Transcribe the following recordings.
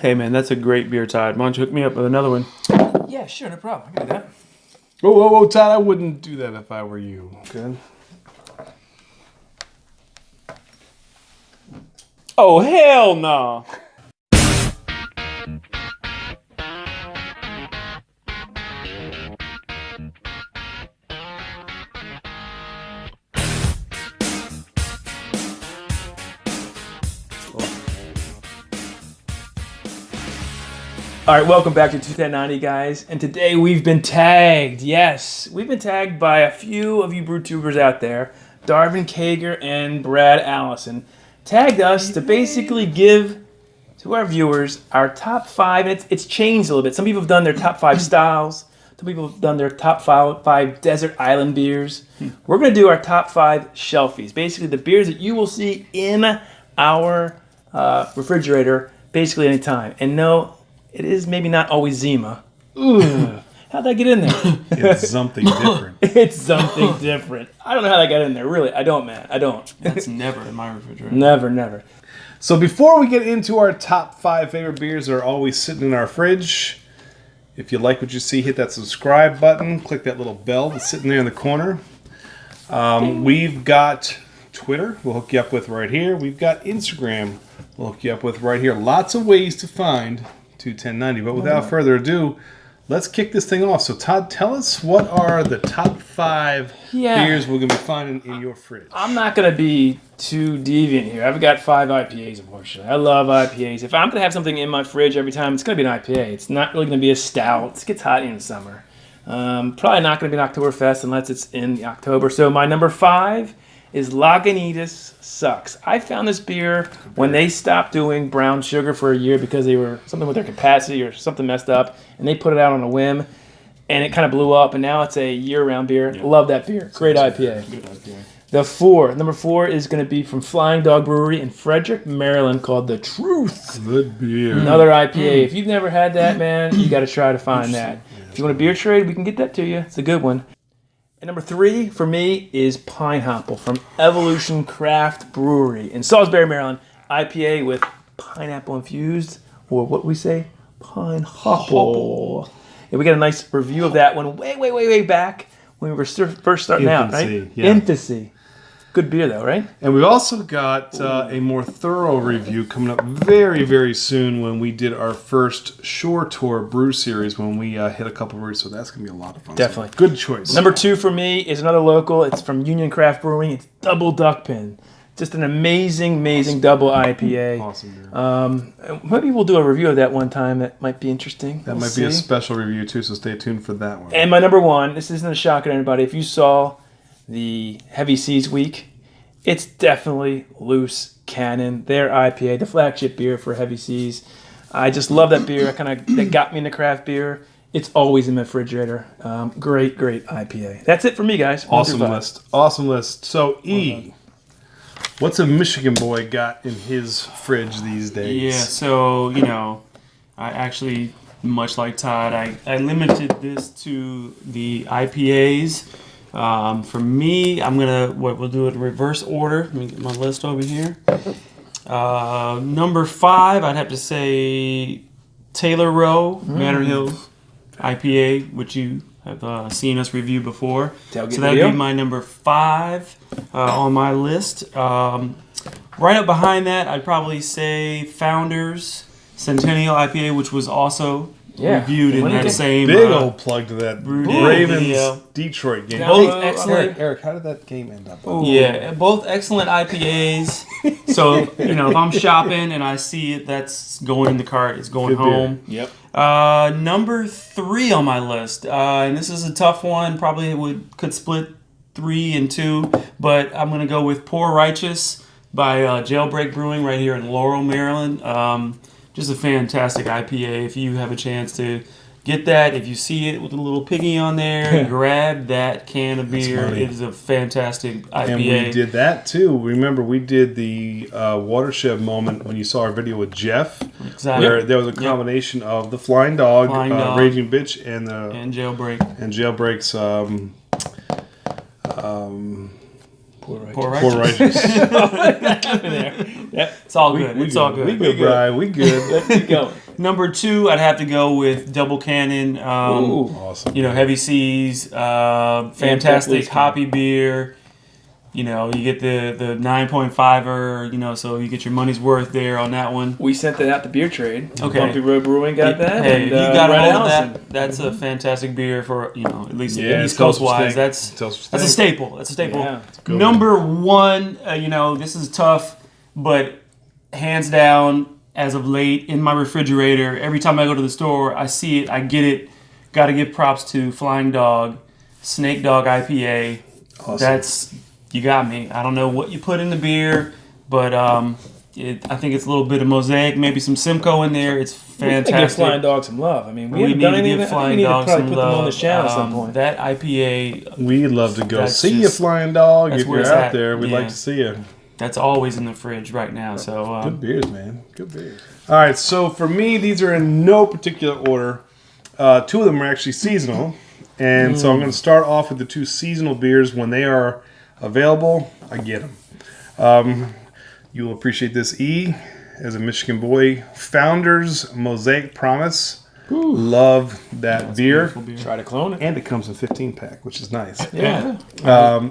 Hey, man, that's a great beer, Todd. Why don't you hook me up with another one? Yeah, sure, no problem. I can do that. Whoa, Todd, I wouldn't do that if I were you. Good. Oh, hell no. All right, welcome back to 21090, guys. And today we've been tagged. Yes, we've been tagged by a few of you brew tubers out there. Dwarven Kegger and Brad Allison tagged us to basically give to our viewers our top 5. And it's changed a little bit. Some people have done their top 5 styles. Some people have done their top 5 desert island beers. We're going to do our top 5 shelfies. Basically, the beers that you will see in our refrigerator basically anytime. And no, it is maybe not always Zima. Ooh, how'd that get in there? It's something different. It's something different. I don't know how that got in there. Really, I don't, man. I don't. That's never in my refrigerator. Never. So before we get into our top 5 favorite beers that are always sitting in our fridge, if you like what you see, hit that subscribe button. Click that little bell that's sitting there in the corner. We've got Twitter. We'll hook you up with right here. We've got Instagram. We'll hook you up with right here. Lots of ways to find 21090. But without further ado, let's kick this thing off. So Todd, tell us what are the top 5 beers we're going to be finding in your fridge. I'm not going to be too deviant here. I've got 5 IPAs, unfortunately. I love IPAs. If I'm going to have something in my fridge every time, it's going to be an IPA. It's not really going to be a stout. It gets hot in the summer. Probably not going to be an Oktoberfest unless it's in October. So my number 5 is Lagunitas Sucks. I found this beer when they stopped doing brown sugar for a year because they were something with their capacity or something messed up, and they put it out on a whim, and it kind of blew up, and now it's a year-round beer. Yeah. Love that beer. Great IPA. Good IPA. Number 4 is going to be from Flying Dog Brewery in Frederick, Maryland, called The Truth. Good beer. Another IPA. If you've never had that, man, you got to try to find that. If you want a beer trade, we can get that to you. It's a good one. And number 3 for me is Pineapple from Evolution Craft Brewery in Salisbury, Maryland. IPA with pineapple infused, or what we say, pineapple. And we got a nice review of that one way back when we were first starting out, right? Yeah. Infancy. Good beer though, right? And we also got a more thorough review coming up very, very soon when we did our first Shore Tour Brew Series when we hit a couple brews. So that's going to be a lot of fun. Definitely. So good choice. Number 2 for me is another local. It's from Union Craft Brewing. It's Double Duckpin. Just an amazing double IPA. Awesome beer. Maybe we'll do a review of that one time. That might be interesting. That might be a special review too, so stay tuned for that one. And my number 1, this isn't a shock to anybody. If you saw the Heavy Seas Week, it's definitely Loose Cannon, their IPA, the flagship beer for Heavy Seas. I just love that beer. That got me into craft beer. It's always in my refrigerator. Great IPA. That's it for me, guys. Awesome list. So what's a Michigan boy got in his fridge these days? Yeah, so, I actually, much like Todd, I limited this to the IPAs. For me, we'll do it in reverse order. Let me get my list over here. Number 5, I'd have to say Taylor Row, Manor Hills IPA, which you have seen us review before. So that would be my number 5 on my list. Right up behind that, I'd probably say Founders Centennial IPA, which was also reviewed in that same big old plug to that Ravens Detroit game. Both excellent. Eric, how did that game end up? Yeah, both excellent IPAs. So if I'm shopping and I see it, that's going in the cart. It's going home. Yep. Number 3 on my list, and this is a tough one. Probably could split 3 and 2, but I'm gonna go with Poor Righteous by Jailbreak Brewing right here in Laurel, Maryland. Just a fantastic IPA. If you have a chance to get that, if you see it with a little piggy on there, grab that can of beer. It is a fantastic IPA. And we did that too. Remember, we did the watershed moment when you saw our video with Jeff. Exactly. Where there was a combination of the Flying Dog, Raging Bitch, and Jailbreak. And Jailbreak's Poor Poor righteous. Yep. It's all good. It's all We good. good, Brian. We good. Let's keep going. Number 2, I'd have to go with Double Cannon. Ooh. Awesome. Heavy Seas, fantastic hoppy beer. You get the 9.5er, so you get your money's worth there on that one. We sent that out to Beer Trade. Okay. Bumpy Road Brewing got that. Hey, and, if you got Brad all of Allison. that, that's a fantastic beer for, at least Yeah, East tell us Coast what you wise. think. That's a staple. That's a staple. Yeah. Number 1, this is tough, but hands down, as of late, in my refrigerator, every time I go to the store, I see it, I get it. Got to give props to Flying Dog, Snake Dog IPA. Awesome. You got me. I don't know what you put in the beer, but I think it's a little bit of Mosaic, maybe some Simcoe in there. It's fantastic. Give Flying Dog some love. I mean, we haven't need done to any of give that. I think Flying we need to Dog probably some put love. them on the channel at some point. That IPA, We'd love to go That's see you, just- Flying Dog. that's If where you're it's out at. there, we'd Yeah. like to see you. that's always in the fridge right now. So Good beers, man. Good beers. All right, so for me, these are in no particular order. 2 of them are actually seasonal. And so I'm going to start off with the 2 seasonal beers. When they are available, I get them. You will appreciate this. E, as a Michigan boy, Founders Mosaic Promise. Love that beer. Try to clone it. And it comes in 15-pack, which is nice. Yeah.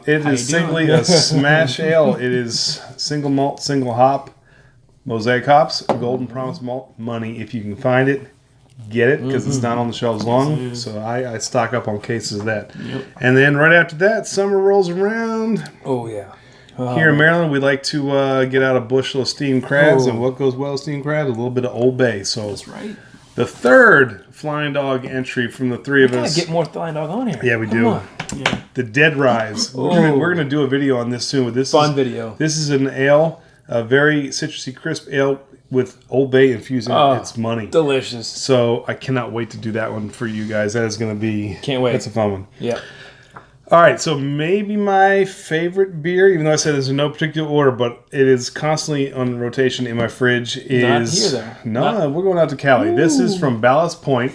It is simply a smash ale. It is single malt, single hop, Mosaic hops, Golden Promise malt. Money if you can find it. Get it, because it's not on the shelves long. So I stock up on cases of that. Yep. And then right after that, summer rolls around. Oh, yeah. Here in Maryland, we like to get out a bushel of steamed crabs. And what goes well with steamed crabs? A little bit of Old Bay. So that's right. the third Flying Dog entry from the 3 of Gotta us. get more Flying Dog on here. Yeah, we Come do. on. Yeah. The Dead Rise. We're gonna do a video on this soon. But this Fun is, video. This is an ale, a very citrusy, crisp ale with Old Bay infusing. It's money. Delicious. So I cannot wait to do that one for you guys. That is going to be... Can't wait. That's a fun one. Yeah. All right, so maybe my favorite beer, even though I said it's in no particular order, but it is constantly on rotation in my fridge, is... Not here, though. No, we're going out to Cali. This is from Ballast Point,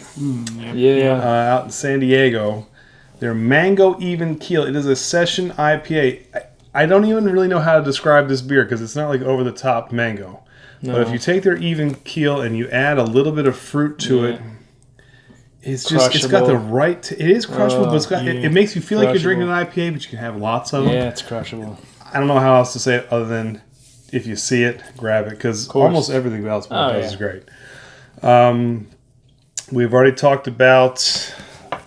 Yeah. out in San Diego. Their Mango Even Keel. It is a session IPA. I don't even really know how to describe this beer because it's not like over-the-top mango. But if you take their even keel and you add a little bit of fruit to it, it's just it's got the right. It is crushable, but it's got it makes you feel like you're drinking an IPA, but you can have lots of them. Yeah, it's crushable. I don't know how else to say it other than if you see it, grab it, because almost everything else does is great. We've already talked about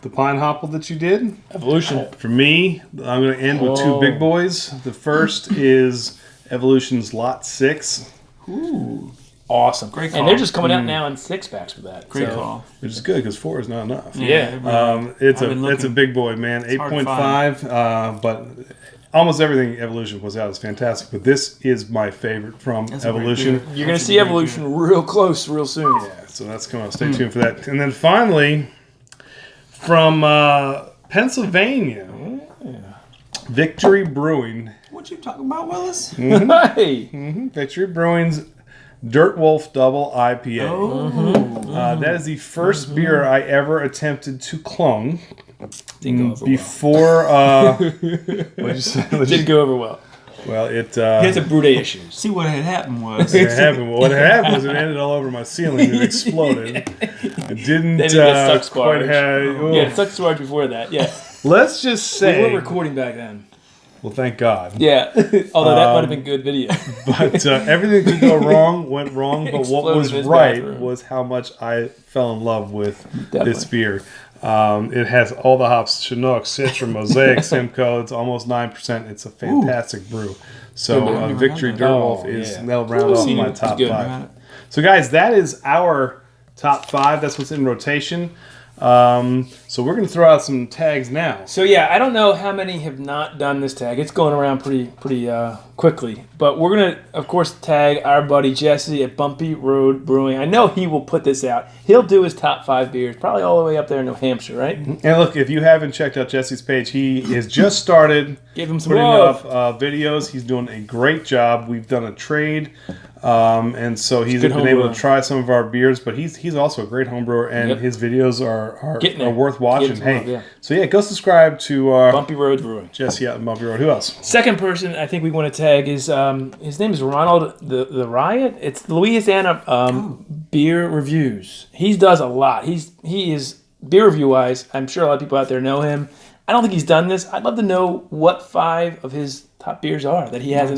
the pine hopple that you did. Evolution. For me, I'm going to end with 2 big boys. The first is Evolution's Lot 6. Ooh. Awesome. Great call. And they're just coming out now in 6-packs with that. Great call. Which is good because 4 is not enough. Yeah. It's a big boy, man. 8.5. But almost everything Evolution was out is fantastic. But this is my favorite from Evolution. You're going to see Evolution real close real soon. Yeah, so that's coming out. Stay tuned for that. And then finally, from Pennsylvania, Victory Brewing. What you talking about, Willis? Hey. Victory Brewing's Dirt Wolf Double IPA. That is the first beer I ever attempted to clone before. What'd you say? Didn't go over well. Well, it. He had some brew day issues. See what had happened was. What happened was it ended all over my ceiling. It exploded. It didn't Then you got suck quite squarge. have. Yeah, suck squarge before that. Yeah. Let's just say. We weren't recording back then. Well, thank God. Yeah. Although that might have been good video. But everything that could go wrong went wrong. But what was Exploded in his right bathroom. was how much I fell in love with this beer. It has all the hops: Chinook, Citra, Mosaic, Simcoe. It's almost 9%. It's a fantastic brew. So Victory Dirt Wolf they'll round off my top 5. So guys, that is our top 5. That's what's in rotation. So we're going to throw out some tags now. So yeah, I don't know how many have not done this tag. It's going around pretty quickly. But we're going to, of course, tag our buddy Jesse at Bumpy Road Brewing. I know he will put this out. He'll do his top 5 beers, probably all the way up there in New Hampshire, right? And look, if you haven't checked out Jesse's page, he has just started Give him some putting love. up videos. He's doing a great job. We've done a trade And so he's Good been able homebrewer. to try some of our beers, but he's also a great homebrewer, and Yep. his videos are Getting there. worth watching. Getting Hey, some love, yeah. so yeah, go subscribe to Bumpy Road Brewing. Jesse out in Bumpy Road. Who else? Second person I think we want to tag is his name is Ronald the Riot. It's Louisiana beer reviews. He does a lot. He is beer review wise. I'm sure a lot of people out there know him. I don't think he's done this. I'd love to know what 5 of his top beers are that he has in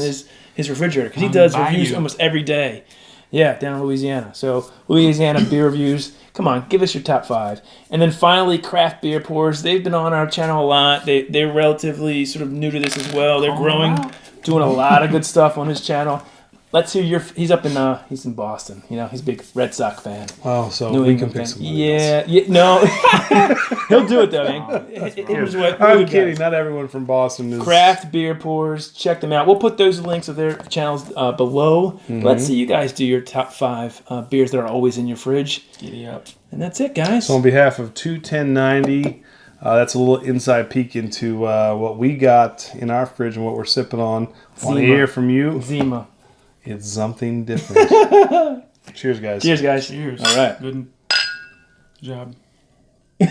his refrigerator, because he does reviews almost every day. Yeah, down in Louisiana. So Louisiana beer reviews. Come on, give us your top 5. And then finally, Craft Beer Pours. They've been on our channel a lot. They're relatively sort of new to this as well. They're growing, doing a lot of good stuff on his channel. Let's hear your. He's up in. He's in Boston. You know, he's a big Red Sox fan. Oh, so New we England can pick fan. somebody else. Yeah, no, he'll do it though, man. Here's what I'm we got. kidding. Not everyone from Boston is. Craft Beer Pours. Check them out. We'll put those links of their channels below. Let's see you guys do your top 5 beers that are always in your fridge. Giddy up. And that's it, guys. So on behalf of 21090, that's a little inside peek into what we got in our fridge and what we're sipping on. Want to Zima. hear from you? Zima. It's something different. Cheers, guys. Cheers, guys. Cheers. All right. Good job. New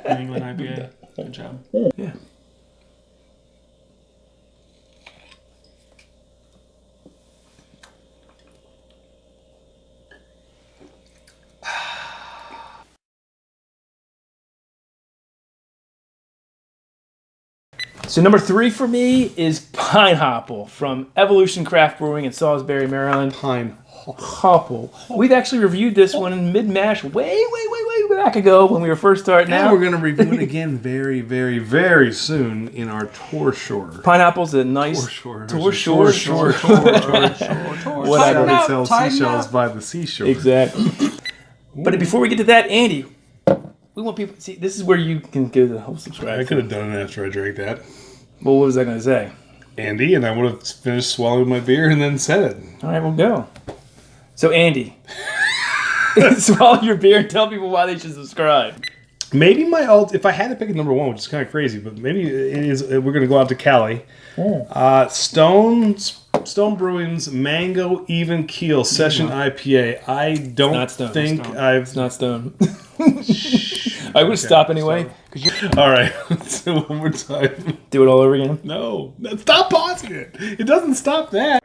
England IPA. Good job. Yeah. So number 3 for me is Pineapple from Evolution Craft Brewing in Salisbury, Maryland. Pine. Hopple. We've actually reviewed this one in mid-mash way back ago when we were first starting Now out. we're going to review it again very, very, very soon in our Torshore. Pineapple's a nice Torshore. Torshore. Whatever. Tighten up, Sells tighten seashells up. by the seashore. Exactly. But before we get to that, Andy, we want people see. This is where you can give the whole subscribe. I could have done it after I drank that. Well, what was I going to say? Andy, and I would have finished swallowing my beer and then said it. All right, we'll go. So, Andy, swallow your beer and tell people why they should subscribe. Maybe my if I had to pick a number 1, which is kind of crazy, but maybe it is. We're going to go out to Cali. Stone Brewing's Mango Even Keel Session IPA. I don't not Stone. think Stone. I've. It's not Stone. I would stop anyway. All right, let's do it one more time. Do it all over again. No, stop pausing it. It doesn't stop that.